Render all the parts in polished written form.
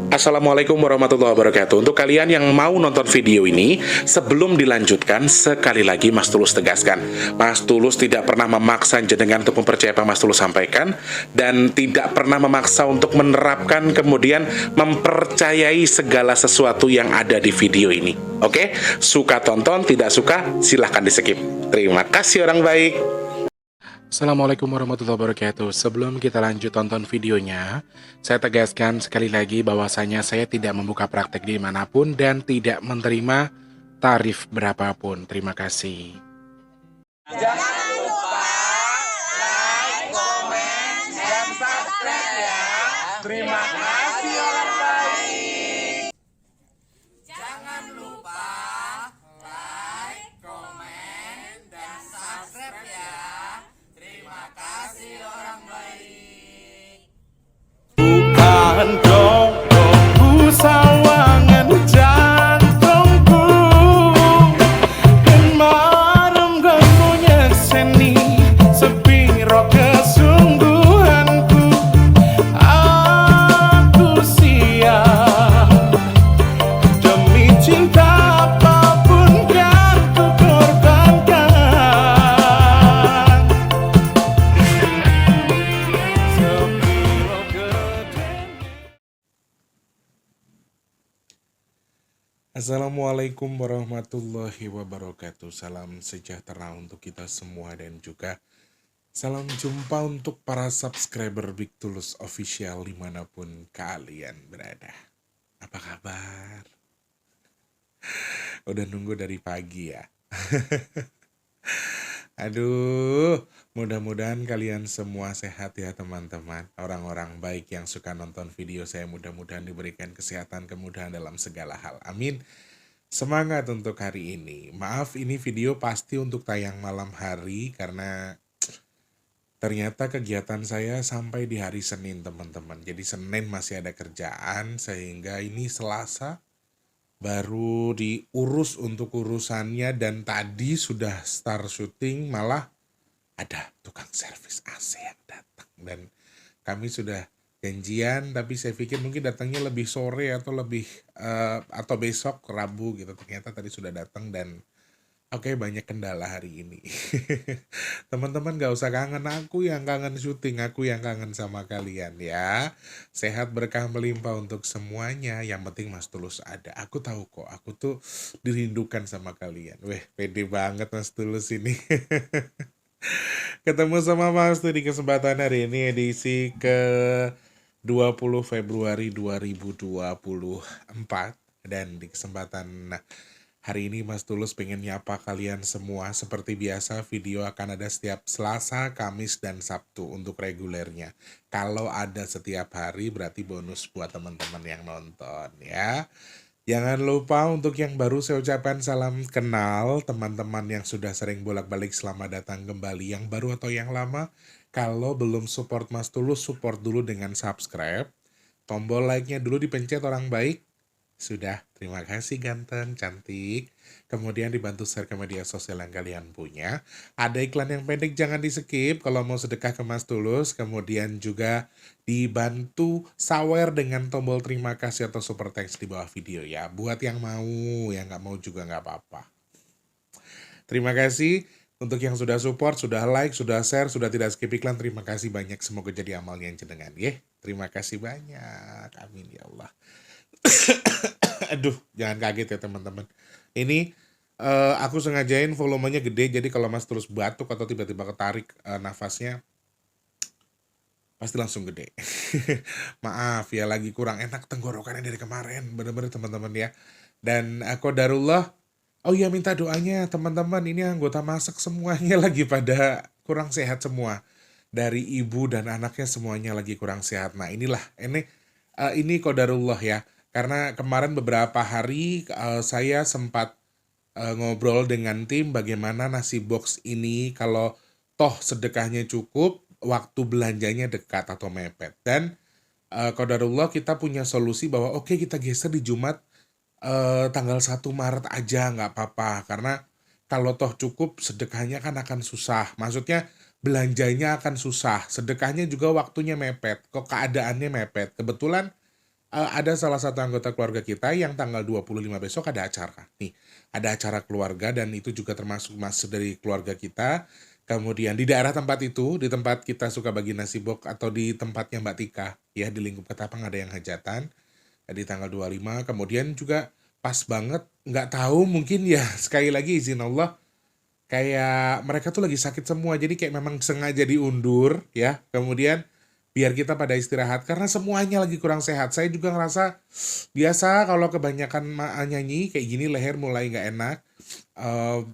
Assalamualaikum warahmatullahi wabarakatuh. Untuk kalian yang mau nonton video ini, sebelum dilanjutkan, sekali lagi Mas Tulus tegaskan, Mas Tulus tidak pernah memaksa jenengan untuk mempercayai apa Mas Tulus sampaikan, dan tidak pernah memaksa untuk menerapkan kemudian mempercayai segala sesuatu yang ada di video ini. Oke? Suka tonton, tidak suka, silahkan di skip. Terima kasih orang baik. Assalamualaikum warahmatullahi wabarakatuh. Sebelum kita lanjut tonton videonya, saya tegaskan sekali lagi bahwasanya saya tidak membuka praktek dimanapun dan tidak menerima tarif berapapun. Terima kasih. Jangan lupa like, komen, dan subscribe ya. Terima kasih orang baik. Jangan lupa like, komen, dan subscribe ya. Terima kasih orang baik. Bukan dongku sawangan jantungku dan marem ganggunya seni sepiro kesungguhanku. Aku siap demi cinta apapun kan ku korbankan. Sepiro gede. Assalamualaikum warahmatullahi wabarakatuh. Salam sejahtera untuk kita semua dan juga salam jumpa untuk para subscriber Big Tulus Official dimanapun kalian berada. Apa kabar? Udah nunggu dari pagi ya. Aduh, mudah-mudahan kalian semua sehat ya teman-teman. Orang-orang baik yang suka nonton video saya mudah-mudahan diberikan kesehatan, kemudahan dalam segala hal. Amin. Semangat untuk hari ini. Maaf ini video pasti untuk tayang malam hari karena ternyata kegiatan saya sampai di hari Senin teman-teman. Jadi Senin masih ada kerjaan sehingga ini Selasa baru diurus untuk urusannya dan tadi sudah start syuting malah ada tukang servis AC yang datang dan kami sudah janjian tapi saya pikir mungkin datangnya lebih sore atau lebih atau besok Rabu gitu, ternyata tadi sudah datang dan oke, banyak kendala hari ini. Teman-teman gak usah kangen, aku yang kangen syuting, aku yang kangen sama kalian ya. Sehat berkah melimpah untuk semuanya, yang penting Mas Tulus ada. Aku tahu kok, aku tuh dirindukan sama kalian. Weh, pede banget Mas Tulus ini. Ketemu sama Mas tuh di kesempatan hari ini edisi ke 20 Februari 2024 dan di kesempatan hari ini Mas Tulus pengen nyapa kalian semua. Seperti biasa video akan ada setiap Selasa, Kamis, dan Sabtu untuk regulernya. Kalau ada setiap hari berarti bonus buat teman-teman yang nonton ya. Jangan lupa untuk yang baru saya ucapkan salam kenal. Teman-teman yang sudah sering bolak-balik selamat datang kembali. Yang baru atau yang lama, kalau belum support Mas Tulus, support dulu dengan subscribe. Tombol like-nya dulu dipencet orang baik. Sudah, terima kasih ganteng, cantik. Kemudian dibantu share ke media sosial yang kalian punya. Ada iklan yang pendek jangan di skip kalau mau sedekah ke Mas Tulus. Kemudian juga dibantu sawer dengan tombol terima kasih atau super thanks di bawah video ya. Buat yang mau, yang nggak mau juga nggak apa-apa. Terima kasih untuk yang sudah support, sudah like, sudah share, sudah tidak skip iklan. Terima kasih banyak, semoga jadi amal yang jenengan ya. Terima kasih banyak, amin ya Allah. Aduh, jangan kaget ya teman-teman. Ini aku sengajain volumenya gede, jadi kalau Mas terus batuk atau tiba-tiba ketarik nafasnya, pasti langsung gede. Maaf ya, lagi kurang enak tenggorokannya dari kemarin, bener-bener teman-teman ya. Dan aku darullah, oh iya minta doanya teman-teman, ini anggota masak semuanya lagi pada kurang sehat semua. Dari ibu dan anaknya semuanya lagi kurang sehat. Nah inilah, ini qadarullah ya. Karena kemarin beberapa hari saya sempat ngobrol dengan tim bagaimana nasi box ini kalau toh sedekahnya cukup, waktu belanjanya dekat atau mepet. Dan qadarullah kita punya solusi bahwa oke, kita geser di Jumat tanggal 1 Maret aja nggak apa-apa. Karena kalau toh cukup sedekahnya kan akan susah. Maksudnya belanjanya akan susah. Sedekahnya juga waktunya mepet. Kok keadaannya mepet. Kebetulan ada salah satu anggota keluarga kita yang tanggal 25 besok ada acara. Nih, ada acara keluarga dan itu juga termasuk masuk dari keluarga kita. Kemudian di daerah tempat itu, di tempat kita suka bagi nasi bok atau di tempatnya Mbak Tika, ya di lingkup Ketapang ada yang hajatan di tanggal 25. Kemudian juga pas banget, nggak tahu mungkin ya sekali lagi izin Allah, kayak mereka tuh lagi sakit semua jadi kayak memang sengaja diundur ya, kemudian biar kita pada istirahat karena semuanya lagi kurang sehat. Saya juga ngerasa biasa kalau kebanyakan nyanyi kayak gini leher mulai nggak enak.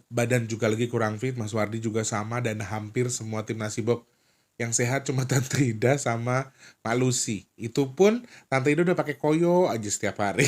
Badan juga lagi kurang fit, Mas Wardi juga sama, dan hampir semua tim Nasibok yang sehat cuma Tante Ida sama Mak Lucy. Itu pun Tante Ida udah pakai koyo aja setiap hari.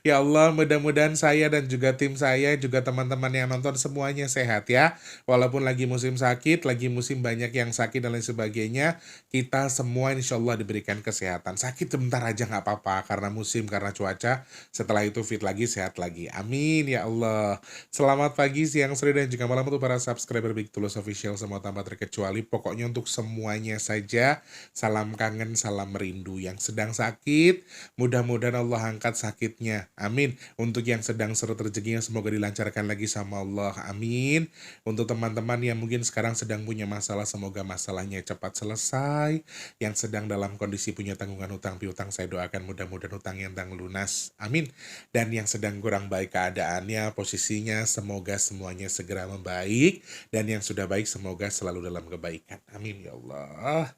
Ya Allah, mudah-mudahan saya dan juga tim saya, juga teman-teman yang nonton semuanya sehat ya. Walaupun lagi musim sakit, lagi musim banyak yang sakit dan lain sebagainya, kita semua insya Allah diberikan kesehatan. Sakit sebentar aja nggak apa-apa, karena musim, karena cuaca. Setelah itu fit lagi, sehat lagi. Amin ya Allah. Selamat pagi, siang, sore, dan juga malam untuk para subscriber Big Tulus Official semua tanpa terkecuali. Pokoknya untuk semuanya saja, salam kangen, salam rindu. Yang sedang sakit, mudah-mudahan Allah angkat sakitnya. Amin. Untuk yang sedang surut rezekinya, semoga dilancarkan lagi sama Allah. Amin. Untuk teman-teman yang mungkin sekarang sedang punya masalah, semoga masalahnya cepat selesai. Yang sedang dalam kondisi punya tanggungan hutang piutang, saya doakan mudah-mudahan hutang yang lunas. Amin. Dan yang sedang kurang baik keadaannya, posisinya, semoga semuanya segera membaik. Dan yang sudah baik, semoga selalu dalam kebaikan. Amin ya Allah.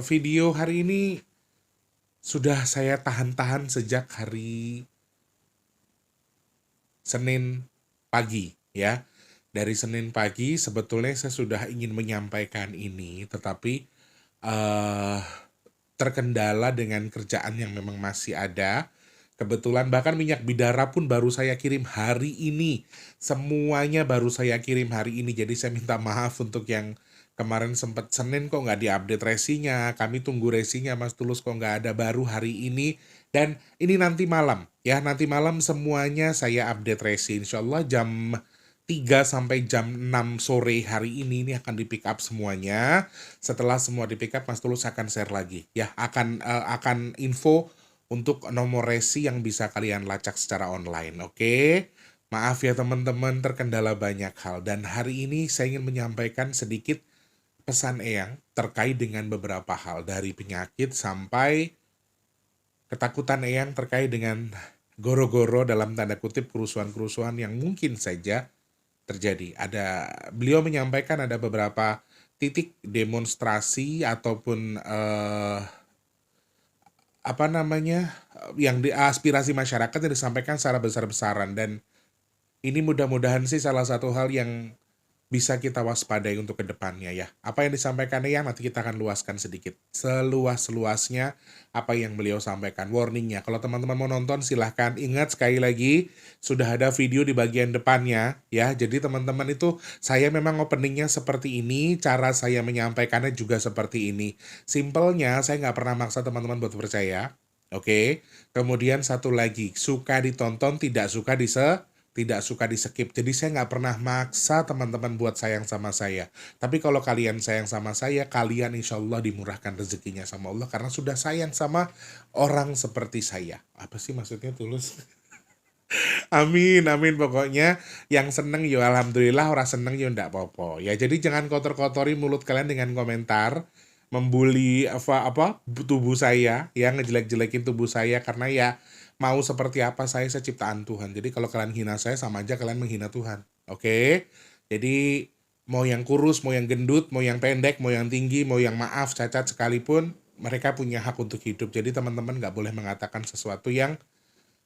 Video hari ini sudah saya tahan-tahan sejak hari Senin pagi ya. Dari Senin pagi sebetulnya saya sudah ingin menyampaikan ini, tetapi terkendala dengan kerjaan yang memang masih ada. Kebetulan bahkan minyak bidara pun baru saya kirim hari ini. Semuanya baru saya kirim hari ini. Jadi saya minta maaf untuk yang kemarin sempat Senin kok nggak diupdate resinya. Kami tunggu resinya Mas Tulus kok nggak ada, baru hari ini. Dan ini nanti malam ya. Nanti malam semuanya saya update resi. Insya Allah jam 3 sampai jam 6 sore hari ini akan di pick up semuanya. Setelah semua di pick up, Mas Tulus akan share lagi ya, akan info untuk nomor resi yang bisa kalian lacak secara online. Oke. Maaf ya teman-teman, terkendala banyak hal, dan hari ini saya ingin menyampaikan sedikit pesan Eyang terkait dengan beberapa hal, dari penyakit sampai ketakutan Eyang terkait dengan goro-goro dalam tanda kutip kerusuhan-kerusuhan yang mungkin saja terjadi. Beliau menyampaikan ada beberapa titik demonstrasi ataupun yang aspirasi masyarakat yang disampaikan secara besar-besaran, dan ini mudah-mudahan sih salah satu hal yang bisa kita waspadai untuk kedepannya ya. Apa yang disampaikan ya nanti kita akan luaskan sedikit, seluas-luasnya apa yang beliau sampaikan, warningnya. Kalau teman-teman mau nonton silahkan, ingat sekali lagi sudah ada video di bagian depannya ya. Jadi teman-teman itu, saya memang openingnya seperti ini, cara saya menyampaikannya juga seperti ini. Simpelnya saya nggak pernah maksa teman-teman buat percaya. Oke. Kemudian satu lagi, suka ditonton, tidak suka di skip. Jadi saya nggak pernah maksa teman-teman buat sayang sama saya. Tapi kalau kalian sayang sama saya, kalian insya Allah dimurahkan rezekinya sama Allah karena sudah sayang sama orang seperti saya. Apa sih maksudnya Tulus? Amin, amin. Pokoknya yang seneng yo alhamdulillah, orang seneng yo ndak apa-apa. Ya jadi jangan kotor-kotori mulut kalian dengan komentar membuli tubuh saya, ya ngejelek-jelekin tubuh saya, karena ya mau seperti apa saya ciptaan Tuhan. Jadi kalau kalian hina saya sama aja kalian menghina Tuhan. Oke? Jadi mau yang kurus, mau yang gendut, mau yang pendek, mau yang tinggi, mau yang maaf cacat sekalipun, mereka punya hak untuk hidup. Jadi teman-teman nggak boleh mengatakan sesuatu yang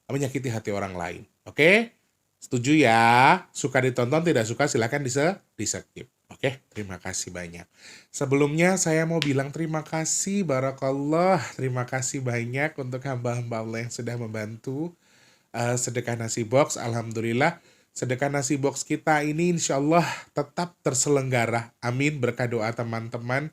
menyakiti hati orang lain. Oke? Setuju ya? Suka ditonton, tidak suka silahkan di-skip. Oke, terima kasih banyak. Sebelumnya saya mau bilang terima kasih, barakallah. Terima kasih banyak untuk hamba-hamba Allah yang sudah membantu sedekah nasi box. Alhamdulillah, sedekah nasi box kita ini insya Allah tetap terselenggara. Amin, berkah doa teman-teman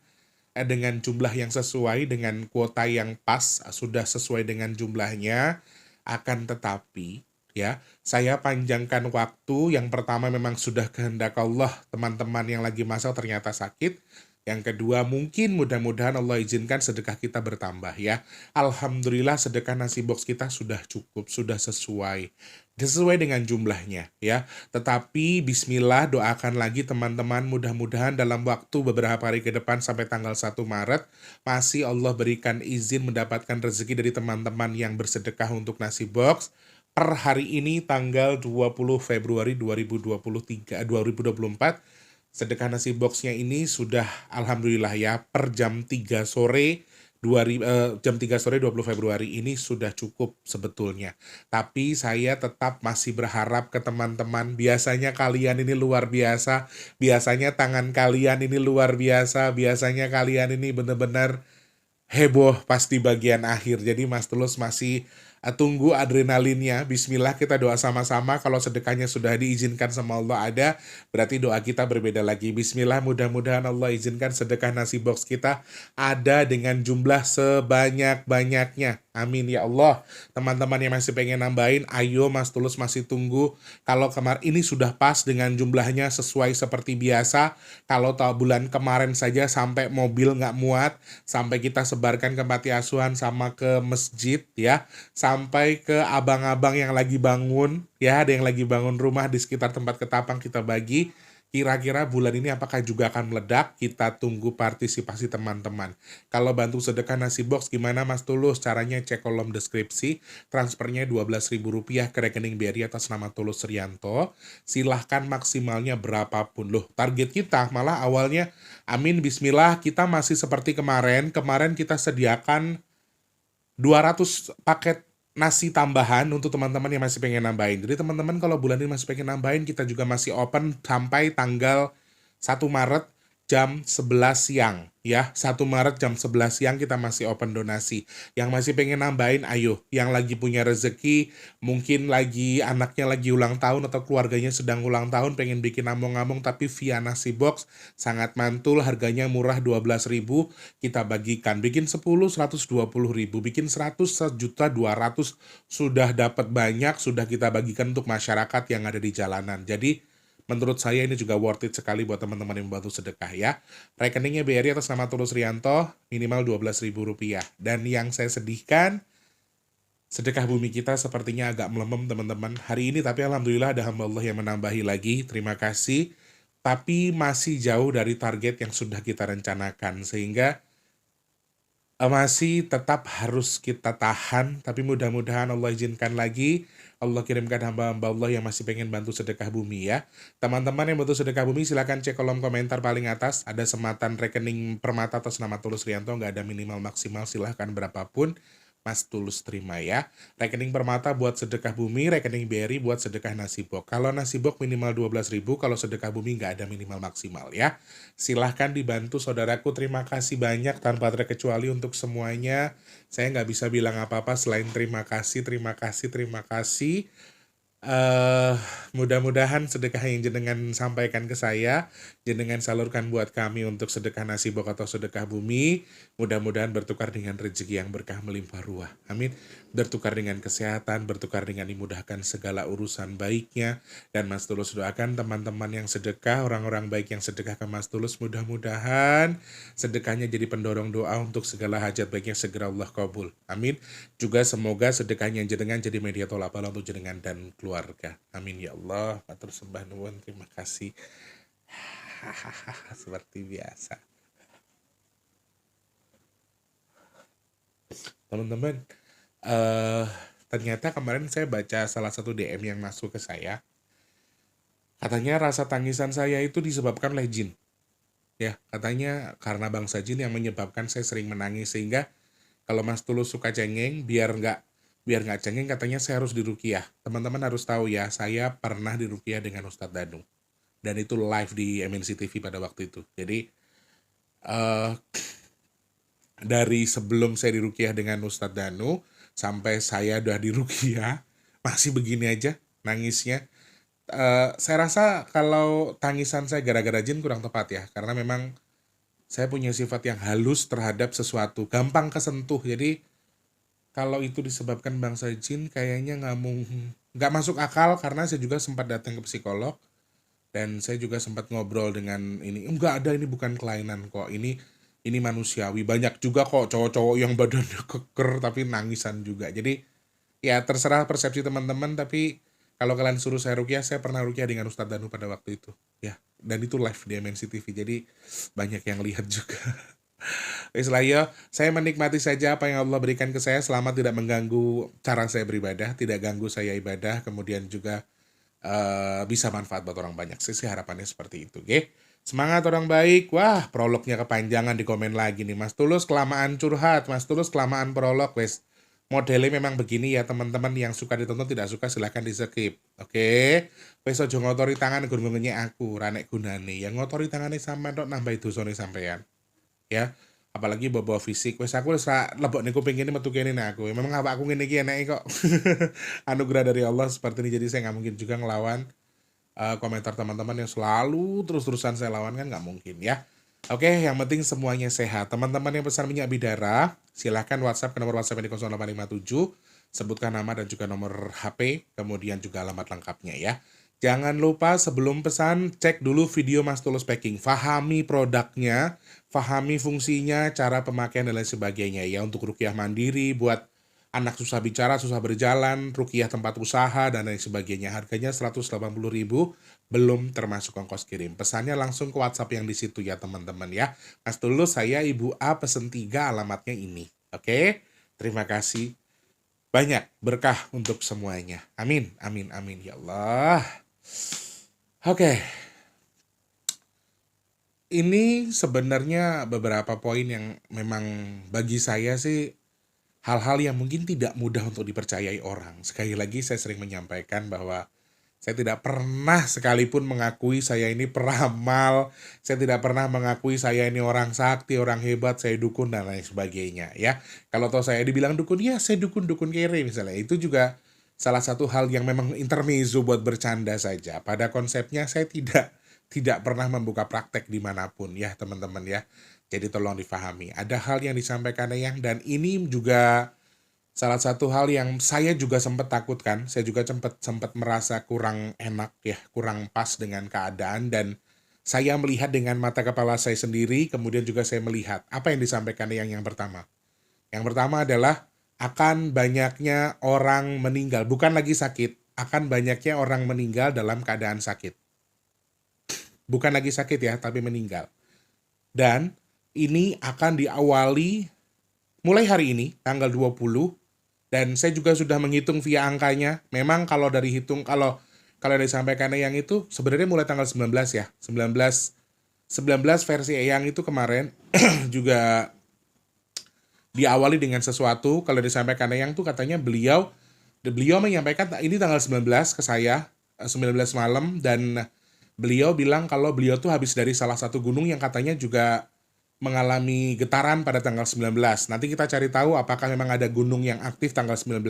dengan jumlah yang sesuai, dengan kuota yang pas, sudah sesuai dengan jumlahnya. Akan tetapi ya, saya panjangkan waktu. Yang pertama memang sudah kehendak Allah, teman-teman yang lagi masak ternyata sakit. Yang kedua, mungkin mudah-mudahan Allah izinkan sedekah kita bertambah ya. Alhamdulillah sedekah nasi box kita sudah cukup, sudah sesuai dengan jumlahnya ya. Tetapi bismillah doakan lagi teman-teman, mudah-mudahan dalam waktu beberapa hari ke depan sampai tanggal 1 Maret masih Allah berikan izin mendapatkan rezeki dari teman-teman yang bersedekah untuk nasi box. Per hari ini tanggal 20 Februari 2024 sedekah nasi boxnya ini sudah alhamdulillah ya per jam 3 sore jam 3 sore 20 Februari ini sudah cukup sebetulnya. Tapi saya tetap masih berharap ke teman-teman, biasanya kalian ini luar biasa, biasanya tangan kalian ini luar biasa, biasanya kalian ini benar-benar heboh pasti bagian akhir. Jadi Mas Tulus masih tunggu adrenalinnya. Bismillah kita doa sama-sama. Kalau sedekahnya sudah diizinkan sama Allah ada, berarti doa kita berbeda lagi. Bismillah, mudah-mudahan Allah izinkan sedekah nasi box kita ada dengan jumlah sebanyak-banyaknya. Amin ya Allah. Teman-teman yang masih pengen nambahin, ayo Mas Tulus masih tunggu. Kalau kemarin ini sudah pas dengan jumlahnya sesuai seperti biasa. Kalau bulan kemarin saja sampai mobil nggak muat, sampai kita sebarkan ke panti asuhan sama ke masjid ya, sampai ke abang-abang yang lagi bangun ya, ada yang lagi bangun rumah di sekitar tempat ketapang kita bagi. Kira-kira bulan ini apakah juga akan meledak? Kita tunggu partisipasi teman-teman. Kalau bantu sedekah nasi box gimana Mas Tulus? Caranya cek kolom deskripsi. Transfernya Rp12.000 ke rekening BRI atas nama Tulus Rianto. Silahkan maksimalnya berapapun. Loh, target kita malah awalnya, amin bismillah, kita masih seperti kemarin. Kemarin kita sediakan 200 paket nasi tambahan untuk teman-teman yang masih pengen nambahin. Jadi teman-teman kalau bulan ini masih pengen nambahin, kita juga masih open sampai tanggal 1 Maret jam 11 siang. Ya, 1 Maret jam 11 siang kita masih open donasi. Yang masih pengen nambahin, ayo. Yang lagi punya rezeki, mungkin lagi anaknya lagi ulang tahun atau keluarganya sedang ulang tahun, pengen bikin among-among tapi via nasi box, sangat mantul, harganya murah 12.000, kita bagikan. Bikin 10, 120.000, bikin 100, 1.200.000, sudah dapat banyak, sudah kita bagikan untuk masyarakat yang ada di jalanan. Jadi, menurut saya ini juga worth it sekali buat teman-teman yang membantu sedekah ya. Rekeningnya BRI atas nama Tulus Rianto, minimal Rp12.000. Dan yang saya sedihkan, sedekah bumi kita sepertinya agak melemem teman-teman hari ini, tapi alhamdulillah ada hamba Allah yang menambahi lagi. Terima kasih. Tapi masih jauh dari target yang sudah kita rencanakan, sehingga masih tetap harus kita tahan, tapi mudah-mudahan Allah izinkan lagi, Allah kirimkan hamba-hamba Allah yang masih pengen bantu sedekah bumi ya. Teman-teman yang bantu sedekah bumi silahkan cek kolom komentar paling atas, ada sematan rekening permata atas nama Tulus Rianto, nggak ada minimal maksimal, silahkan berapapun Mas Tulus terima ya. Rekening permata buat sedekah bumi, rekening BRI buat sedekah nasi box. Kalau nasi box minimal 12.000, kalau sedekah bumi nggak ada minimal maksimal ya. Silahkan dibantu saudaraku, terima kasih banyak tanpa terkecuali untuk semuanya. Saya nggak bisa bilang apa-apa selain terima kasih, terima kasih, terima kasih. Mudah-mudahan sedekah yang jenengan sampaikan ke saya, jenengan salurkan buat kami untuk sedekah nasi box atau sedekah bumi, mudah-mudahan bertukar dengan rezeki yang berkah melimpah ruah. Amin. Bertukar dengan kesehatan, bertukar dengan dimudahkan segala urusan baiknya. Dan Mas Tulus doakan teman-teman yang sedekah, orang-orang baik yang sedekah ke Mas Tulus, mudah-mudahan sedekahnya jadi pendorong doa untuk segala hajat baiknya segera Allah kabul. Amin. Juga semoga sedekahnya jenengan jadi media tolak bala untuk jenengan dan keluarga. Amin ya Allah. Matur sembah nuwun, terima kasih. Seperti biasa. Teman-teman, ternyata kemarin saya baca salah satu DM yang masuk ke saya. Katanya rasa tangisan saya itu disebabkan oleh jin. Ya, katanya karena bangsa jin yang menyebabkan saya sering menangis, sehingga kalau Mas Tulus suka cengeng, biar nggak cengeng, katanya saya harus diruqyah. Teman-teman harus tahu ya, saya pernah diruqyah dengan Ustadz Danu. Dan itu live di MNC TV pada waktu itu. Jadi, dari sebelum saya diruqyah dengan Ustadz Danu, sampai saya udah diruqyah, masih begini aja nangisnya. Saya rasa kalau tangisan saya gara-gara jin kurang tepat ya. Karena memang saya punya sifat yang halus terhadap sesuatu, gampang kesentuh. Jadi kalau itu disebabkan bangsa jin, kayaknya nggak masuk akal, karena saya juga sempat datang ke psikolog Dan saya juga sempat ngobrol dengan ini, enggak ada, ini bukan kelainan kok, ini manusiawi. Banyak juga kok cowok-cowok yang badannya keker tapi nangisan juga. Jadi ya terserah persepsi teman-teman, tapi kalau kalian suruh saya rukyah, saya pernah rukyah dengan Ustadz Danu pada waktu itu. Ya, dan itu live di MNC TV, jadi banyak yang lihat juga. Wis lah ya, saya menikmati saja apa yang Allah berikan ke saya selama tidak mengganggu cara saya beribadah, tidak ganggu saya ibadah, kemudian juga bisa manfaat buat orang banyak. Sih harapannya seperti itu, oke? Semangat orang baik. Wah, prolognya kepanjangan di komen lagi nih. Mas Tulus kelamaan curhat, Mas Tulus kelamaan prolog, wes. Modelnya memang begini ya teman-teman, yang suka ditonton tidak suka silahkan di skip. Oke. Wes ojo ngotori tangan gun-gunnya aku, ranek gunane. Yang ngotori tangannya sampean tok nambahi dosane sampean. Ya. Apalagi bawa fisik. Wes aku wis lebok niku pengine metu kene nek aku. Memang awakku ngene iki enake kok. Anugerah dari Allah seperti ini, jadi saya nggak mungkin juga ngelawan komentar teman-teman yang selalu terus-terusan saya lawan, kan nggak mungkin ya. Oke, yang penting semuanya sehat. Teman-teman yang pesan minyak bidara, silahkan WhatsApp ke nomor WhatsApp yang di 0857, sebutkan nama dan juga nomor HP, kemudian juga alamat lengkapnya ya. Jangan lupa sebelum pesan, cek dulu video Mas Tulus Packing. Fahami produknya, fahami fungsinya, cara pemakaian dan lain sebagainya ya. Untuk rukyah mandiri, buat anak susah bicara, susah berjalan, rukyah tempat usaha, dan lain sebagainya. Harganya 180.000, belum termasuk ongkos kirim. Pesannya langsung ke WhatsApp yang di situ ya teman-teman ya. Mas Tulus, saya Ibu A pesen 3, alamatnya ini. Oke, terima kasih. Banyak berkah untuk semuanya. Amin, amin, amin ya Allah. Oke. Ini sebenarnya beberapa poin yang memang bagi saya sih hal-hal yang mungkin tidak mudah untuk dipercayai orang. Sekali lagi saya sering menyampaikan bahwa saya tidak pernah sekalipun mengakui saya ini peramal, saya tidak pernah mengakui saya ini orang sakti, orang hebat, saya dukun dan lain sebagainya ya. Kalau tahu saya dibilang dukun, ya saya dukun kere misalnya. Itu juga salah satu hal yang memang intermezzo buat bercanda saja. Pada konsepnya saya tidak pernah membuka praktek dimanapun ya teman-teman ya. Jadi tolong difahami. Ada hal yang disampaikan Eyang, dan ini juga salah satu hal yang saya juga sempat takutkan. Saya juga sempat merasa kurang enak ya, kurang pas dengan keadaan, dan saya melihat dengan mata kepala saya sendiri, kemudian juga saya melihat apa yang disampaikan Eyang yang pertama. Yang pertama adalah akan banyaknya orang meninggal, bukan lagi sakit, akan banyaknya orang meninggal dalam keadaan sakit. Bukan lagi sakit ya, tapi meninggal. Dan ini akan diawali mulai hari ini, tanggal 20, dan saya juga sudah menghitung via angkanya. Memang kalau dari hitung, kalau disampaikan Eyang itu sebenarnya mulai tanggal 19 ya. 19 versi Eyang itu kemarin juga diawali dengan sesuatu. Kalau disampaikan Eyang tuh katanya beliau menyampaikan ini tanggal 19 ke saya, 19 malam, dan beliau bilang kalau beliau tuh habis dari salah satu gunung yang katanya juga mengalami getaran pada tanggal 19. Nanti kita cari tahu apakah memang ada gunung yang aktif tanggal 19.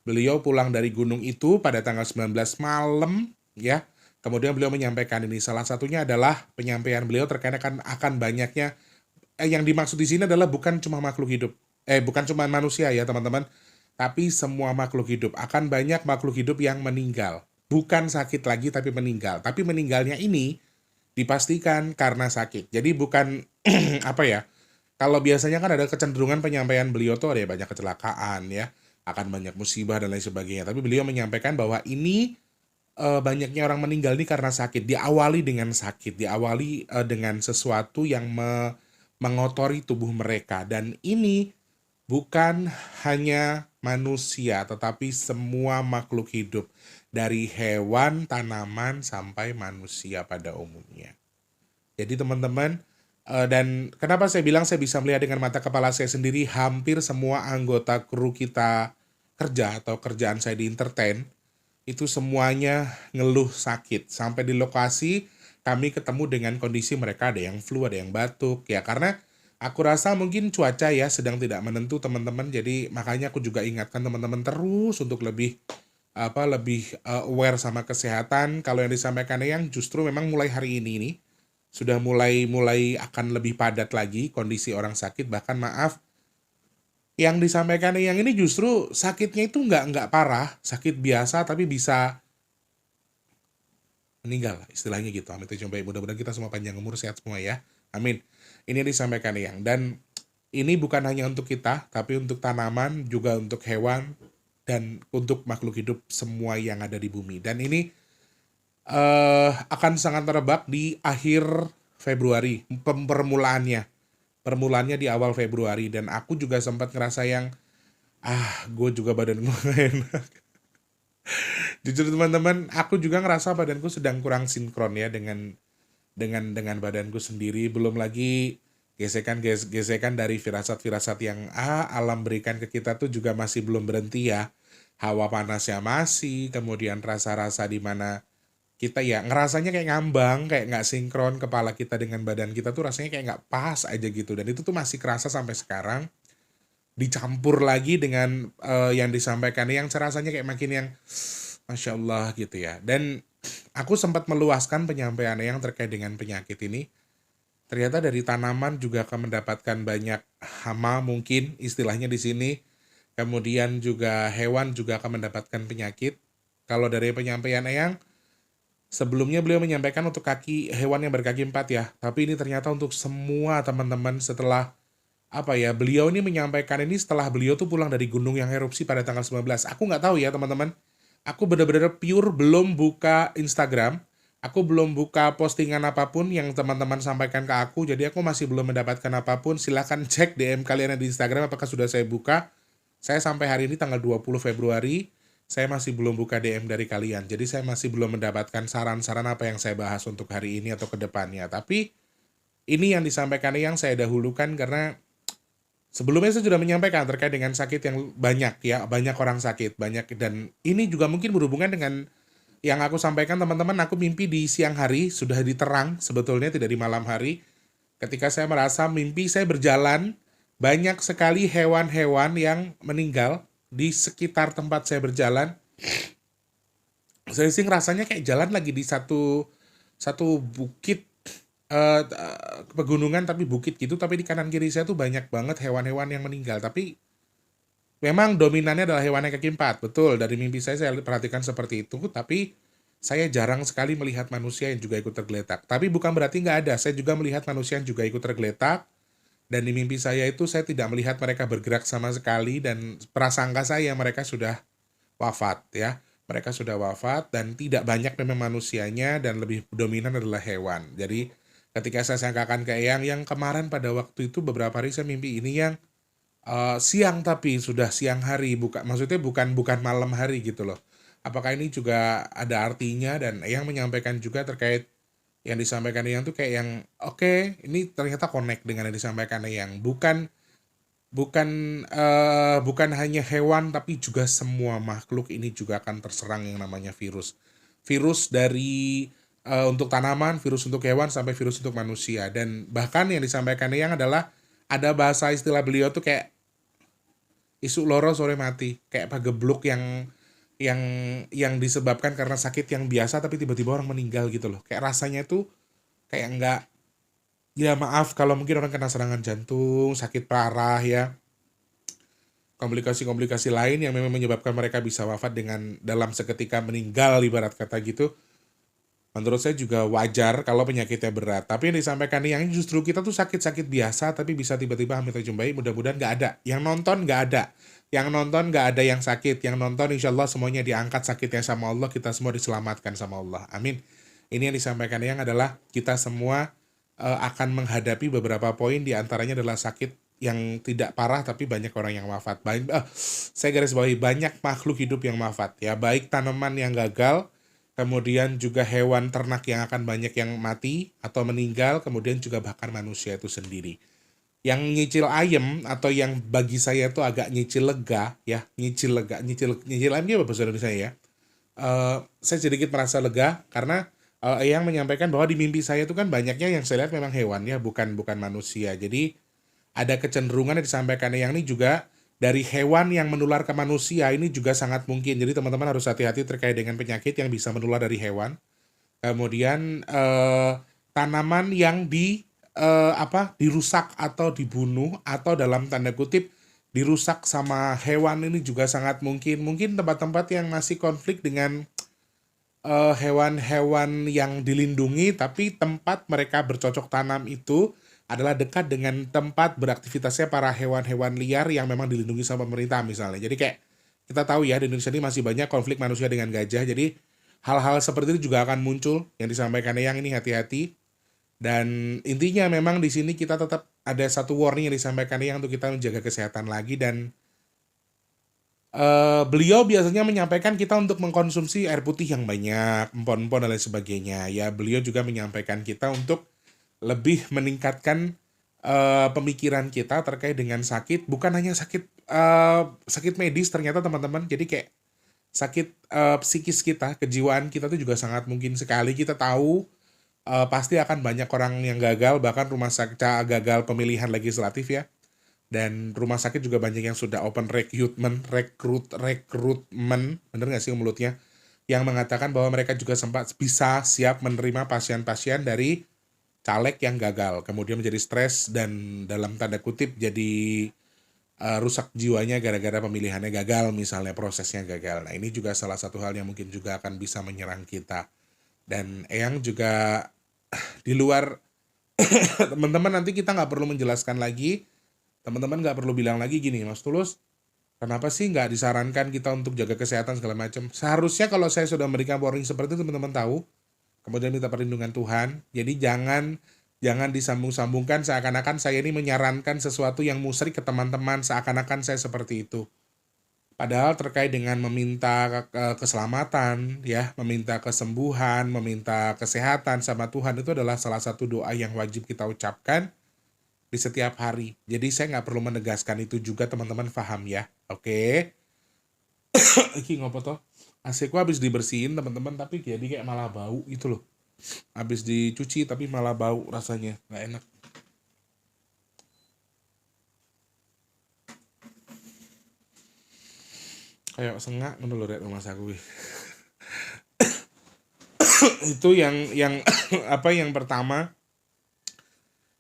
Beliau pulang dari gunung itu pada tanggal 19 malam ya. Kemudian beliau menyampaikan ini, salah satunya adalah penyampaian beliau terkait akan banyaknya yang dimaksud di sini adalah bukan cuma makhluk hidup. Bukan cuma manusia ya, teman-teman, tapi semua makhluk hidup. Akan banyak makhluk hidup yang meninggal. Bukan sakit lagi tapi meninggal. Tapi meninggalnya ini dipastikan karena sakit. Jadi bukan apa ya? Kalau biasanya kan ada kecenderungan penyampaian beliau tuh ada banyak kecelakaan ya, akan banyak musibah dan lain sebagainya. Tapi beliau menyampaikan bahwa ini banyaknya orang meninggal ini karena sakit. Diawali dengan sakit, diawali dengan sesuatu yang mengotori tubuh mereka. Dan ini bukan hanya manusia, tetapi semua makhluk hidup. Dari hewan, tanaman, sampai manusia pada umumnya. Jadi teman-teman, dan kenapa saya bilang saya bisa melihat dengan mata kepala saya sendiri, hampir semua anggota kru kita kerja atau kerjaan saya di entertain, itu semuanya ngeluh sakit. Sampai di lokasi kami ketemu dengan kondisi mereka ada yang flu, ada yang batuk. Ya karena aku rasa mungkin cuaca ya sedang tidak menentu teman-teman. Jadi makanya aku juga ingatkan teman-teman terus untuk lebih aware sama kesehatan. Kalau yang disampaikan yang justru memang mulai hari ini nih sudah mulai akan lebih padat lagi kondisi orang sakit. Bahkan maaf, yang disampaikan yang ini justru sakitnya itu nggak parah, sakit biasa tapi bisa meninggal, istilahnya gitu. Amin tujuh baik. Mudah-mudahan kita semua panjang umur, sehat semua ya. Amin. Ini yang disampaikan Eyang. Dan ini bukan hanya untuk kita, tapi untuk tanaman, juga untuk hewan, dan untuk makhluk hidup semua yang ada di bumi. Dan ini akan sangat merebak di akhir Februari, permulaannya di awal Februari. Dan aku juga sempat ngerasa yang gue juga badan gue gak enak. Jujur teman-teman, aku juga ngerasa badanku sedang kurang sinkron ya dengan badanku sendiri. Belum lagi gesekan dari firasat-firasat yang alam berikan ke kita tuh juga masih belum berhenti ya. Hawa panasnya masih, kemudian rasa-rasa di mana kita ya ngerasanya kayak ngambang, kayak nggak sinkron kepala kita dengan badan kita tuh rasanya kayak nggak pas aja gitu. Dan itu tuh masih kerasa sampai sekarang. Dicampur lagi dengan yang disampaikan yang rasanya kayak makin yang Masya Allah gitu ya. Dan aku sempat meluaskan penyampaiannya yang terkait dengan penyakit ini. Ternyata dari tanaman juga akan mendapatkan banyak hama mungkin istilahnya di sini. Kemudian juga hewan juga akan mendapatkan penyakit. Kalau dari penyampaian Eyang, sebelumnya beliau menyampaikan untuk hewan yang berkaki 4 ya. Tapi ini ternyata untuk semua teman-teman setelah beliau ini menyampaikan ini setelah beliau tuh pulang dari gunung yang erupsi pada tanggal 19. Aku nggak tahu ya teman-teman. Aku benar-benar pure belum buka Instagram. Aku belum buka postingan apapun yang teman-teman sampaikan ke aku. Jadi aku masih belum mendapatkan apapun. Silahkan cek DM kalian di Instagram apakah sudah saya buka. Saya sampai hari ini tanggal 20 Februari. Saya masih belum buka DM dari kalian. Jadi saya masih belum mendapatkan saran-saran apa yang saya bahas untuk hari ini atau ke depannya. Tapi ini yang disampaikan yang saya dahulukan karena sebelumnya saya sudah menyampaikan terkait dengan sakit yang banyak ya, banyak orang sakit, banyak. Dan ini juga mungkin berhubungan dengan yang aku sampaikan teman-teman, aku mimpi di siang hari, sudah diterang sebetulnya tidak di malam hari. Ketika saya merasa mimpi saya berjalan, banyak sekali hewan-hewan yang meninggal di sekitar tempat saya berjalan. Saya sih rasanya kayak jalan lagi di satu bukit, pegunungan tapi bukit gitu, tapi di kanan kiri saya tuh banyak banget hewan-hewan yang meninggal. Tapi memang dominannya adalah hewan yang kaki 4. Betul, dari mimpi saya perhatikan seperti itu. Tapi saya jarang sekali melihat manusia yang juga ikut tergeletak. Tapi bukan berarti nggak ada, saya juga melihat manusia yang juga ikut tergeletak. Dan di mimpi saya itu saya tidak melihat mereka bergerak sama sekali. Dan prasangka saya mereka sudah wafat ya. Mereka sudah wafat dan tidak banyak memang manusianya dan lebih dominan adalah hewan. Jadi ketika saya sangkakan ke Eyang yang kemarin pada waktu itu beberapa hari saya mimpi ini yang siang tapi sudah siang hari, maksudnya bukan malam hari gitu loh. Apakah ini juga ada artinya? Dan Eyang menyampaikan juga terkait yang disampaikan Eyang tuh kayak yang oke, ini ternyata connect dengan yang disampaikan Eyang. Bukan hanya hewan tapi juga semua makhluk ini juga akan terserang yang namanya virus. Virus dari untuk tanaman, virus untuk hewan, sampai virus untuk manusia. Dan bahkan yang disampaikan Eyang adalah ada bahasa istilah beliau tuh kayak isuk loro sore mati, kayak pagebluk yang disebabkan karena sakit yang biasa tapi tiba-tiba orang meninggal gitu loh. Kayak rasanya tuh kayak enggak, ya maaf kalau mungkin orang kena serangan jantung, sakit parah ya, komplikasi-komplikasi lain yang memang menyebabkan mereka bisa wafat dengan dalam seketika meninggal ibarat kata gitu. Menurut saya juga wajar kalau penyakitnya berat. Tapi yang disampaikan yang justru kita tuh sakit-sakit biasa tapi bisa tiba-tiba hamil terjumpai. Mudah-mudahan nggak ada. Yang nonton nggak ada. Yang nonton nggak ada yang sakit. Yang nonton insya Allah semuanya diangkat sakitnya sama Allah. Kita semua diselamatkan sama Allah. Amin. Ini yang disampaikan yang adalah kita semua akan menghadapi beberapa poin. Di antaranya adalah sakit yang tidak parah tapi banyak orang yang wafat. Saya garis bawahi banyak makhluk hidup yang wafat. Ya, baik tanaman yang gagal, kemudian juga hewan ternak yang akan banyak yang mati atau meninggal, kemudian juga bahkan manusia itu sendiri. Yang nyicil ayam atau yang bagi saya itu agak nyicil lega ya, nyicil ayam apa bahasa Indonesia ya? Saya sedikit merasa lega karena yang menyampaikan bahwa di mimpi saya itu kan banyaknya yang saya lihat memang hewan ya, bukan manusia. Jadi ada kecenderungan yang disampaikan yang ini juga dari hewan yang menular ke manusia ini juga sangat mungkin. Jadi teman-teman harus hati-hati terkait dengan penyakit yang bisa menular dari hewan. Kemudian tanaman yang dirusak atau dibunuh atau dalam tanda kutip dirusak sama hewan ini juga sangat mungkin. Mungkin tempat-tempat yang masih konflik dengan hewan-hewan yang dilindungi, tapi tempat mereka bercocok tanam itu adalah dekat dengan tempat beraktivitasnya para hewan-hewan liar yang memang dilindungi sama pemerintah misalnya. Jadi kayak kita tahu ya di Indonesia ini masih banyak konflik manusia dengan gajah. Jadi hal-hal seperti itu juga akan muncul yang disampaikan Eyang ini hati-hati. Dan intinya memang di sini kita tetap ada satu warning yang disampaikan Eyang untuk kita menjaga kesehatan lagi dan beliau biasanya menyampaikan kita untuk mengkonsumsi air putih yang banyak, empon-empon dan lain sebagainya. Ya, beliau juga menyampaikan kita untuk lebih meningkatkan pemikiran kita terkait dengan sakit, bukan hanya sakit medis ternyata teman-teman. Jadi kayak sakit psikis kita, kejiwaan kita tuh juga sangat mungkin sekali kita tahu pasti akan banyak orang yang gagal, bahkan rumah sakit gagal pemilihan legislatif ya. Dan rumah sakit juga banyak yang sudah open rekrutmen, bener nggak sih mulutnya? Yang mengatakan bahwa mereka juga sempat bisa siap menerima pasien-pasien dari caleg yang gagal, kemudian menjadi stres dan dalam tanda kutip jadi rusak jiwanya gara-gara pemilihannya gagal, misalnya prosesnya gagal. Nah ini juga salah satu hal yang mungkin juga akan bisa menyerang kita. Dan Eyang juga di luar teman-teman nanti kita nggak perlu menjelaskan lagi. Teman-teman nggak perlu bilang lagi gini, Mas Tulus, kenapa sih nggak disarankan kita untuk jaga kesehatan segala macam? Seharusnya kalau saya sudah memberikan warning seperti itu, teman-teman tahu, kemudian minta perlindungan Tuhan. Jadi jangan disambung-sambungkan seakan-akan saya ini menyarankan sesuatu yang musyrik ke teman-teman, seakan-akan saya seperti itu. Padahal terkait dengan meminta keselamatan, ya, meminta kesembuhan, meminta kesehatan sama Tuhan itu adalah salah satu doa yang wajib kita ucapkan di setiap hari. Jadi saya nggak perlu menegaskan itu juga, teman-teman paham ya. Oke. Iki ngopo toh? AC ku habis dibersihin teman-teman, tapi jadi kayak malah bau gitu loh. Habis dicuci tapi malah bau rasanya, nggak enak. Kayak sengak ngono lho rek rumah saku. Itu yang apa yang pertama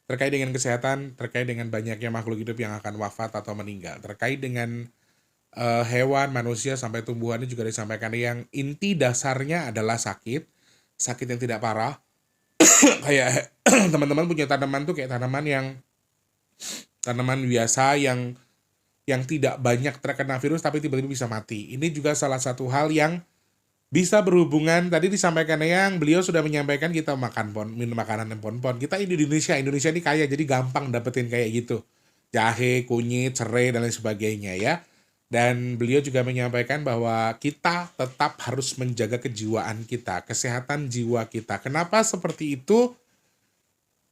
terkait dengan kesehatan, terkait dengan banyaknya makhluk hidup yang akan wafat atau meninggal, terkait dengan hewan, manusia, sampai tumbuhannya juga disampaikan yang inti dasarnya adalah sakit yang tidak parah. Kayak teman-teman punya tanaman tuh kayak tanaman biasa yang tidak banyak terkena virus tapi tiba-tiba bisa mati. Ini juga salah satu hal yang bisa berhubungan, tadi disampaikan yang beliau sudah menyampaikan kita minum makanan yang pon-pon. Kita di Indonesia ini kaya jadi gampang dapetin kayak gitu. Jahe, kunyit, serai dan lain sebagainya ya. Dan beliau juga menyampaikan bahwa kita tetap harus menjaga kejiwaan kita, kesehatan jiwa kita. Kenapa seperti itu?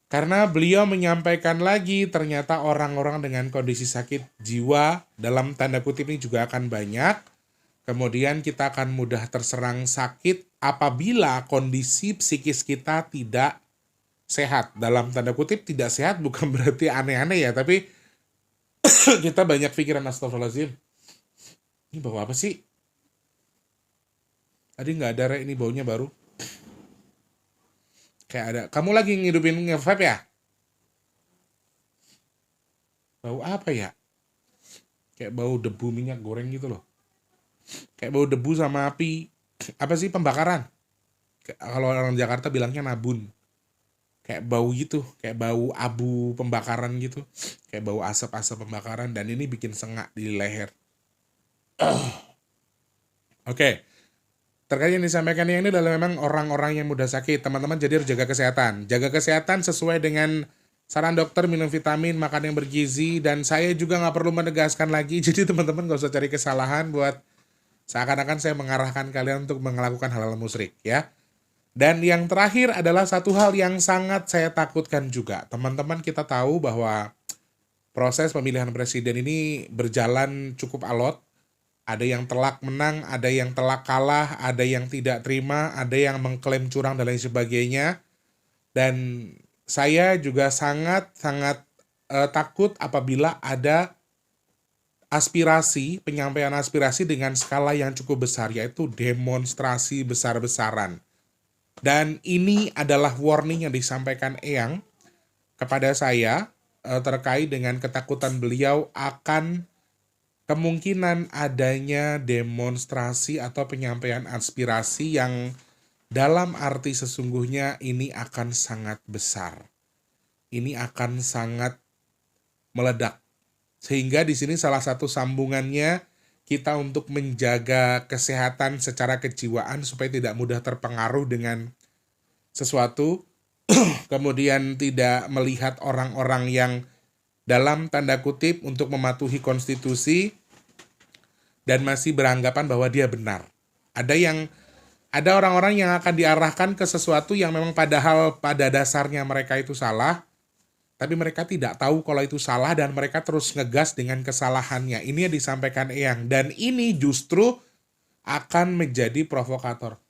Karena beliau menyampaikan lagi ternyata orang-orang dengan kondisi sakit jiwa dalam tanda kutip ini juga akan banyak. Kemudian kita akan mudah terserang sakit apabila kondisi psikis kita tidak sehat. Dalam tanda kutip tidak sehat bukan berarti aneh-aneh ya, tapi kita banyak pikiran astagfirullahaladzim. Ini bau apa sih? Tadi nggak ada rek, ini baunya baru. Kayak ada. Kamu lagi ngidupin nge-vape ya? Bau apa ya? Kayak bau debu minyak goreng gitu loh. Kayak bau debu sama api. Apa sih, pembakaran? Kalau orang Jakarta bilangnya nabun. Kayak bau gitu, kayak bau abu pembakaran gitu. Kayak bau asap-asap pembakaran, dan ini bikin sengak di leher. Oke. Terkait yang disampaikan yang ini adalah memang orang-orang yang mudah sakit. Teman-teman jadi harus jaga kesehatan. Jaga kesehatan sesuai dengan saran dokter, minum vitamin, makan yang bergizi, dan saya juga nggak perlu menegaskan lagi. Jadi teman-teman nggak usah cari kesalahan buat seakan-akan saya mengarahkan kalian untuk melakukan hal-hal musyrik ya. Dan yang terakhir adalah satu hal yang sangat saya takutkan juga. Teman-teman kita tahu bahwa proses pemilihan presiden ini berjalan cukup alot. Ada yang telak menang, ada yang telak kalah, ada yang tidak terima, ada yang mengklaim curang dan lain sebagainya. Dan saya juga sangat-sangat takut apabila ada penyampaian aspirasi dengan skala yang cukup besar, yaitu demonstrasi besar-besaran. Dan ini adalah warning yang disampaikan Eyang kepada saya terkait dengan ketakutan beliau akan kemungkinan adanya demonstrasi atau penyampaian aspirasi yang Dalam arti sesungguhnya ini akan sangat besar. Ini akan sangat meledak. Sehingga di sini salah satu sambungannya kita untuk menjaga kesehatan secara kejiwaan supaya tidak mudah terpengaruh dengan sesuatu, kemudian tidak melihat orang-orang yang dalam tanda kutip untuk mematuhi konstitusi dan masih beranggapan bahwa dia benar. Ada orang-orang yang akan diarahkan ke sesuatu yang memang padahal pada dasarnya mereka itu salah, tapi mereka tidak tahu kalau itu salah dan mereka terus ngegas dengan kesalahannya. Ini yang disampaikan Eyang. Dan ini justru akan menjadi provokator.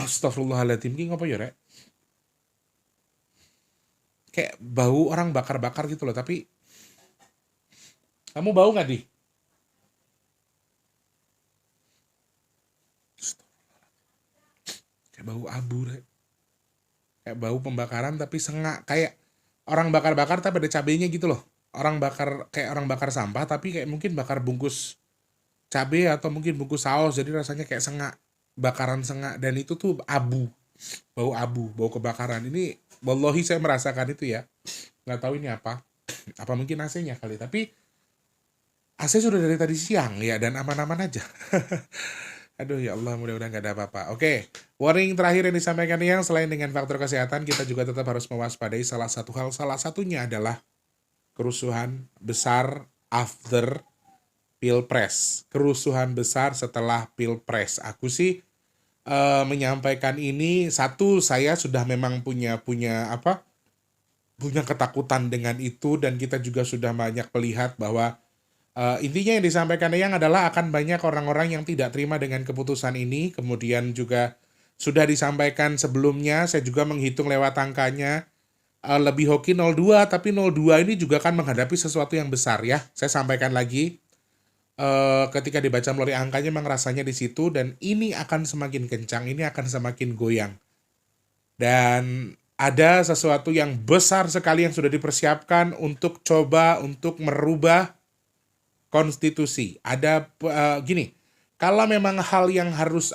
Astagfirullahaladzim, ini apa ya, Rek? Kayak bau orang bakar-bakar gitu loh, tapi kamu bau nggak, Di? Kayak bau abu, Rek. Kayak bau pembakaran tapi sengak, kayak orang bakar-bakar tapi ada cabenya gitu loh. Orang bakar sampah tapi kayak mungkin bakar bungkus cabe atau mungkin bungkus saus, jadi rasanya kayak sengak, bakaran sengak, dan itu tuh abu, bau kebakaran. Ini wallahi saya merasakan itu ya. Nggak tahu ini apa mungkin AC-nya kali, tapi AC sudah dari tadi siang ya dan aman-aman aja. Aduh ya Allah, mudah-mudahan gak ada apa-apa. Oke, warning terakhir yang disampaikan yang selain dengan faktor kesehatan, kita juga tetap harus mewaspadai salah satu hal. Salah satunya adalah kerusuhan besar after Pilpres. Kerusuhan besar setelah Pilpres. Aku sih menyampaikan ini, satu, saya sudah memang punya ketakutan dengan itu, dan kita juga sudah banyak melihat bahwa intinya yang disampaikan Eyang adalah akan banyak orang-orang yang tidak terima dengan keputusan ini. Kemudian juga sudah disampaikan sebelumnya, saya juga menghitung lewat angkanya, lebih hoki 02, tapi 02 ini juga akan menghadapi sesuatu yang besar ya. Saya sampaikan lagi, ketika dibaca melalui angkanya memang rasanya di situ, dan ini akan semakin kencang, ini akan semakin goyang. Dan ada sesuatu yang besar sekali yang sudah dipersiapkan untuk coba untuk merubah konstitusi. Ada gini, kalau memang hal yang harus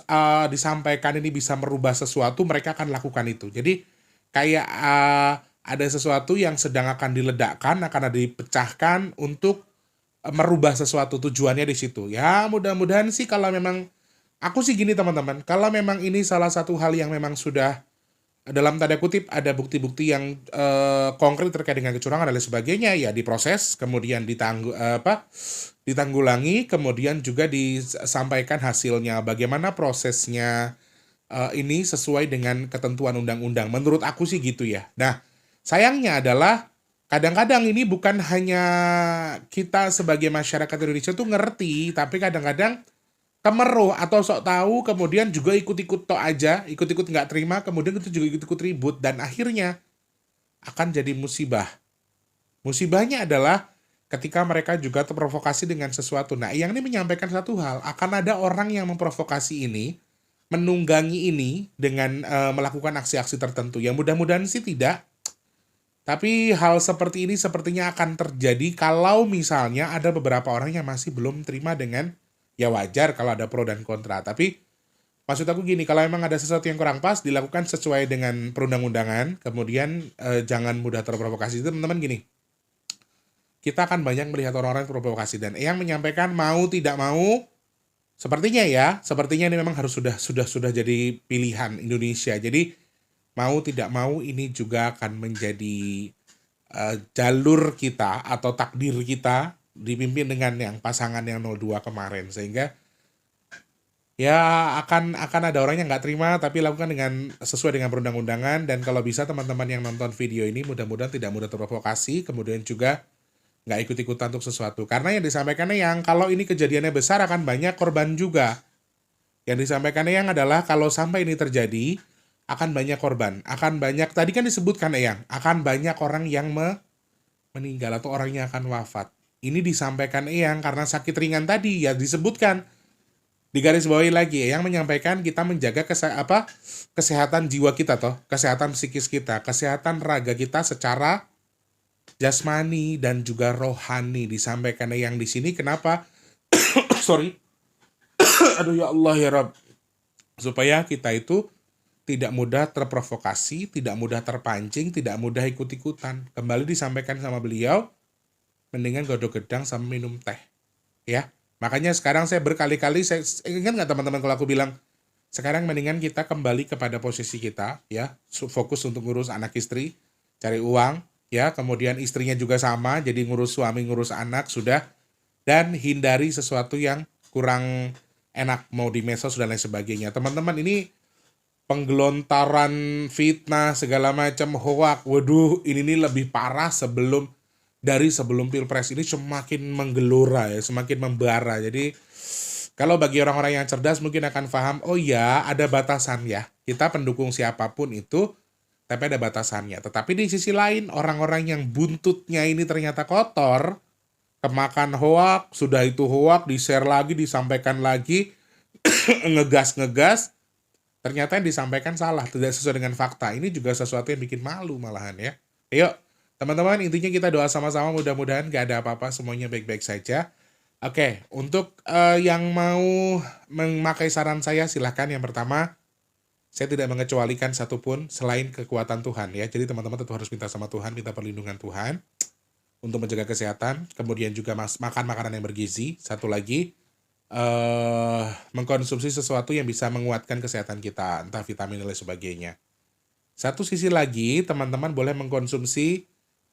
disampaikan ini bisa merubah sesuatu, mereka akan lakukan itu. Jadi kayak ada sesuatu yang sedang akan diledakkan, akan ada dipecahkan untuk merubah sesuatu, tujuannya di situ. Ya mudah-mudahan sih, kalau memang, aku sih gini teman-teman, kalau memang ini salah satu hal yang memang sudah dalam tanda kutip ada bukti-bukti yang konkret terkait dengan kecurangan dan lain sebagainya, ya diproses, kemudian ditanggulangi, kemudian juga disampaikan hasilnya, bagaimana prosesnya, ini sesuai dengan ketentuan undang-undang. Menurut aku sih gitu ya. Nah, sayangnya adalah kadang-kadang ini bukan hanya kita sebagai masyarakat Indonesia tuh ngerti, tapi kadang-kadang kemeruh atau sok tahu, kemudian juga ikut-ikut tok aja, ikut-ikut nggak terima, kemudian itu juga ikut-ikut ribut, dan akhirnya akan jadi musibah. Musibahnya adalah ketika mereka juga terprovokasi dengan sesuatu. Nah, yang ini menyampaikan satu hal, akan ada orang yang memprovokasi ini, menunggangi ini dengan melakukan aksi-aksi tertentu. Ya mudah-mudahan sih tidak. Tapi hal seperti ini sepertinya akan terjadi kalau misalnya ada beberapa orang yang masih belum terima dengan, ya wajar kalau ada pro dan kontra. Tapi maksud aku gini, kalau memang ada sesuatu yang kurang pas, dilakukan sesuai dengan perundang-undangan, kemudian jangan mudah terprovokasi. Itu teman-teman gini, kita akan banyak melihat orang-orang yang terprovokasi, dan yang menyampaikan mau tidak mau, sepertinya ini memang harus sudah jadi pilihan Indonesia. Jadi mau tidak mau ini juga akan menjadi jalur kita atau takdir kita, dipimpin dengan yang pasangan yang 02 kemarin, sehingga ya akan ada orang yang nggak terima, tapi lakukan dengan sesuai dengan perundang-undangan. Dan kalau bisa teman-teman yang nonton video ini mudah-mudahan tidak mudah terprovokasi, kemudian juga nggak ikut-ikutan untuk sesuatu, karena yang disampaikannya yang kalau ini kejadiannya besar akan banyak korban juga. Yang disampaikannya yang adalah kalau sampai ini terjadi akan banyak korban, akan banyak, tadi kan disebutkan Eyang, akan banyak orang yang meninggal atau orangnya akan wafat. Ini disampaikan Eyang karena sakit ringan tadi, ya disebutkan. Di garis bawahi lagi, Eyang menyampaikan kita menjaga kesehatan jiwa kita kesehatan psikis kita, kesehatan raga kita secara jasmani dan juga rohani. Disampaikan Eyang di sini kenapa? Sorry. Aduh ya Allah ya Rabb. Supaya kita itu tidak mudah terprovokasi, tidak mudah terpancing, tidak mudah ikut-ikutan. Kembali disampaikan sama beliau, mendingan godok gedang sama minum teh. Ya, makanya sekarang saya berkali-kali, saya ingat nggak teman-teman kalau aku bilang, sekarang mendingan kita kembali kepada posisi kita, ya, fokus untuk ngurus anak istri, cari uang, ya, kemudian istrinya juga sama, jadi ngurus suami, ngurus anak, sudah, dan hindari sesuatu yang kurang enak, mau di medsos dan lain sebagainya. Teman-teman, ini penggelontaran fitnah segala macam hoak, waduh, ini nih lebih parah sebelum Pilpres ini semakin menggelora ya, semakin membara. Jadi kalau bagi orang-orang yang cerdas mungkin akan paham, oh ya ada batasan ya. Kita pendukung siapapun itu, tapi ada batasannya. Tetapi di sisi lain orang-orang yang buntutnya ini ternyata kotor, kemakan hoak, sudah itu hoak, di-share lagi, disampaikan lagi, ngegas-ngegas, ternyata yang disampaikan salah, tidak sesuai dengan fakta. Ini juga sesuatu yang bikin malu malahan ya. Yuk, teman-teman, intinya kita doa sama-sama, mudah-mudahan gak ada apa-apa, semuanya baik-baik saja. Oke, untuk yang mau memakai saran saya, silahkan. Yang pertama, saya tidak mengecualikan satupun selain kekuatan Tuhan ya. Jadi teman-teman tentu harus minta sama Tuhan, minta perlindungan Tuhan untuk menjaga kesehatan. Kemudian juga makan makanan yang bergizi. Satu lagi, mengkonsumsi sesuatu yang bisa menguatkan kesehatan kita, entah vitamin dan lain sebagainya. Satu sisi lagi, teman-teman boleh mengkonsumsi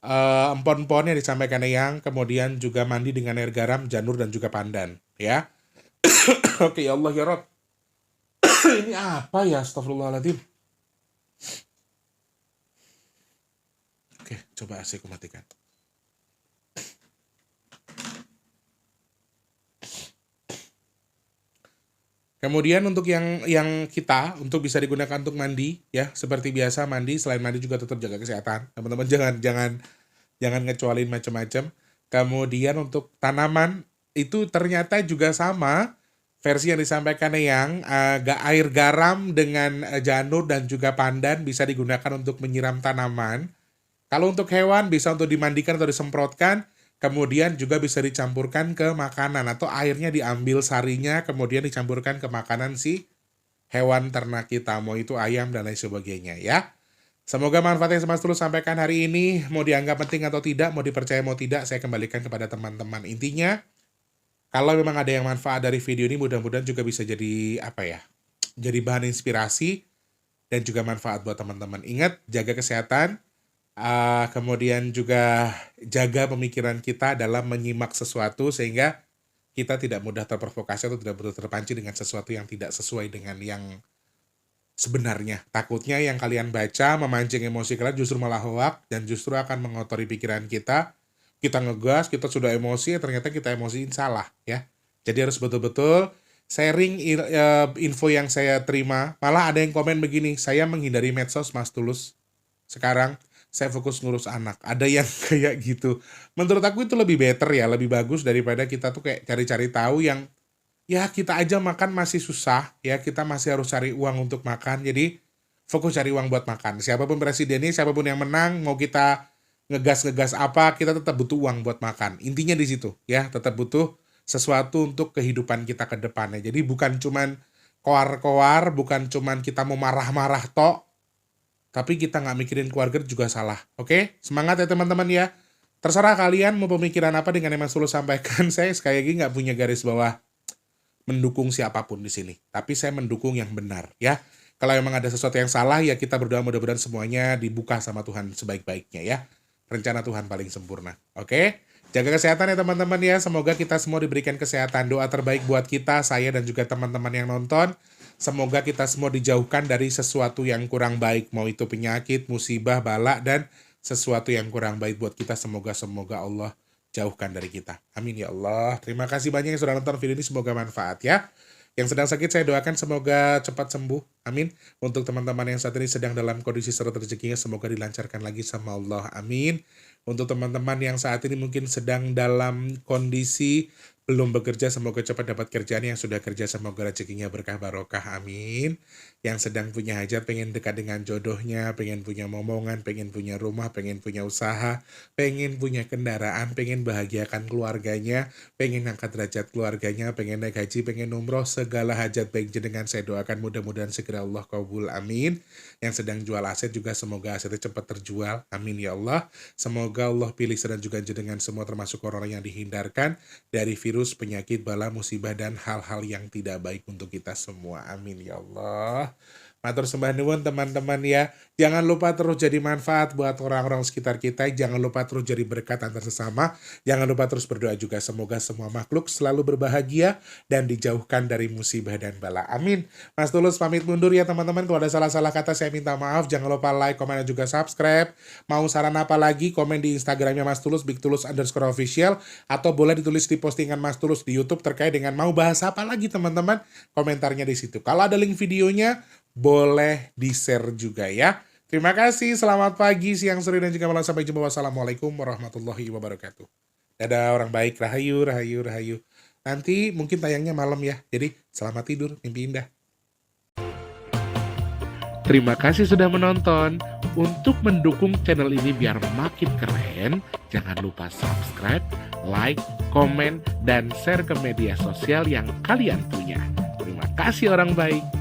empon-empon yang disampaikan Eyang, kemudian juga mandi dengan air garam, janur, dan juga pandan, ya. Oke, ya Allah, ya Rob. Ini apa ya, astagfirullahaladzim. Oke, coba AC ku matikan. Kemudian untuk yang kita untuk bisa digunakan untuk mandi ya, seperti biasa mandi, selain mandi juga tetap jaga kesehatan. Teman-teman jangan ngecualin macam-macam. Kemudian untuk tanaman itu ternyata juga sama versi yang disampaikan yang air garam dengan janur dan juga pandan bisa digunakan untuk menyiram tanaman. Kalau untuk hewan bisa untuk dimandikan atau disemprotkan. Kemudian juga bisa dicampurkan ke makanan atau airnya diambil sarinya kemudian dicampurkan ke makanan si hewan ternak kita, mau itu ayam dan lain sebagainya ya. Semoga manfaat yang Mas Tulus sampaikan hari ini mau dianggap penting atau tidak, mau dipercaya mau tidak, saya kembalikan kepada teman-teman. Intinya kalau memang ada yang manfaat dari video ini, mudah-mudahan juga bisa jadi jadi bahan inspirasi dan juga manfaat buat teman-teman. Ingat, jaga kesehatan. Kemudian juga jaga pemikiran kita dalam menyimak sesuatu sehingga kita tidak mudah terprovokasi atau tidak mudah terpancing dengan sesuatu yang tidak sesuai dengan yang sebenarnya. Takutnya yang kalian baca memancing emosi kalian justru malah hoak dan justru akan mengotori pikiran kita. Kita ngegas, kita sudah emosi, ternyata kita emosiin salah ya. Jadi harus betul-betul sharing info yang saya terima. Malah ada yang komen begini, saya menghindari medsos Mas Tulus. Sekarang saya fokus ngurus anak. Ada yang kayak gitu. Menurut aku itu lebih better ya, lebih bagus daripada kita tuh kayak cari-cari tahu yang ya kita aja makan masih susah ya, kita masih harus cari uang untuk makan. Jadi fokus cari uang buat makan. Siapapun presidennya, siapapun yang menang, mau kita ngegas apa, kita tetap butuh uang buat makan. Intinya di situ ya, tetap butuh sesuatu untuk kehidupan kita ke depannya. Jadi bukan cuman koar-koar, bukan cuman kita mau marah-marah tok, tapi kita nggak mikirin keluarga juga salah. Oke? Semangat ya teman-teman ya. Terserah kalian mau pemikiran apa dengan yang Mas Tulus sampaikan. Saya sekali lagi nggak punya garis bawah mendukung siapapun di sini. Tapi saya mendukung yang benar ya. Kalau memang ada sesuatu yang salah ya kita berdoa mudah-mudahan semuanya dibuka sama Tuhan sebaik-baiknya ya. Rencana Tuhan paling sempurna. Oke? Jaga kesehatan ya teman-teman ya. Semoga kita semua diberikan kesehatan. Doa terbaik buat kita, saya dan juga teman-teman yang nonton. Semoga kita semua dijauhkan dari sesuatu yang kurang baik. Mau itu penyakit, musibah, bala, dan sesuatu yang kurang baik buat kita. Semoga Allah jauhkan dari kita. Amin ya Allah. Terima kasih banyak yang sudah nonton video ini. Semoga manfaat ya. Yang sedang sakit saya doakan semoga cepat sembuh. Amin. Untuk teman-teman yang saat ini sedang dalam kondisi surut rezekinya, semoga dilancarkan lagi sama Allah. Amin. Untuk teman-teman yang saat ini mungkin sedang dalam kondisi belum bekerja semoga cepat dapat kerjaan, yang sudah kerja semoga rezekinya berkah barokah, amin. Yang sedang punya hajat, pengen dekat dengan jodohnya, pengen punya momongan, pengen punya rumah, pengen punya usaha, pengen punya kendaraan, pengen bahagiakan keluarganya, pengen angkat derajat keluarganya, pengen naik haji, pengen umroh, segala hajat baik jenengan saya doakan mudah-mudahan segera Allah kabul, amin. Yang sedang jual aset juga semoga asetnya cepat terjual, amin ya Allah. Semoga Allah pilih dan juga jenengan semua termasuk orang-orang yang dihindarkan dari virus, penyakit, bala, musibah, dan hal-hal yang tidak baik untuk kita semua. Amin ya Allah. Matur sembah nuwun teman-teman ya. Jangan lupa terus jadi manfaat buat orang-orang sekitar kita. Jangan lupa terus jadi berkat antar sesama. Jangan lupa terus berdoa juga. Semoga semua makhluk selalu berbahagia dan dijauhkan dari musibah dan bala. Amin. Mas Tulus pamit mundur ya teman-teman. Kalau ada salah-salah kata saya minta maaf. Jangan lupa like, komen, dan juga subscribe. Mau saran apa lagi? Komen di Instagramnya Mas Tulus, BigTulus_official. Atau boleh ditulis di postingan Mas Tulus di YouTube terkait dengan mau bahas apa lagi teman-teman. Komentarnya di situ. Kalau ada link videonya, boleh di-share juga ya. Terima kasih, selamat pagi, siang, sore, dan juga malam. Sampai jumpa. Wassalamualaikum warahmatullahi wabarakatuh. Dadah orang baik, rahayu, rahayu, rahayu. Nanti mungkin tayangnya malam ya, jadi selamat tidur, mimpi indah. Terima kasih sudah menonton. Untuk mendukung channel ini biar makin keren, jangan lupa subscribe, like, komen, dan share ke media sosial yang kalian punya. Terima kasih orang baik.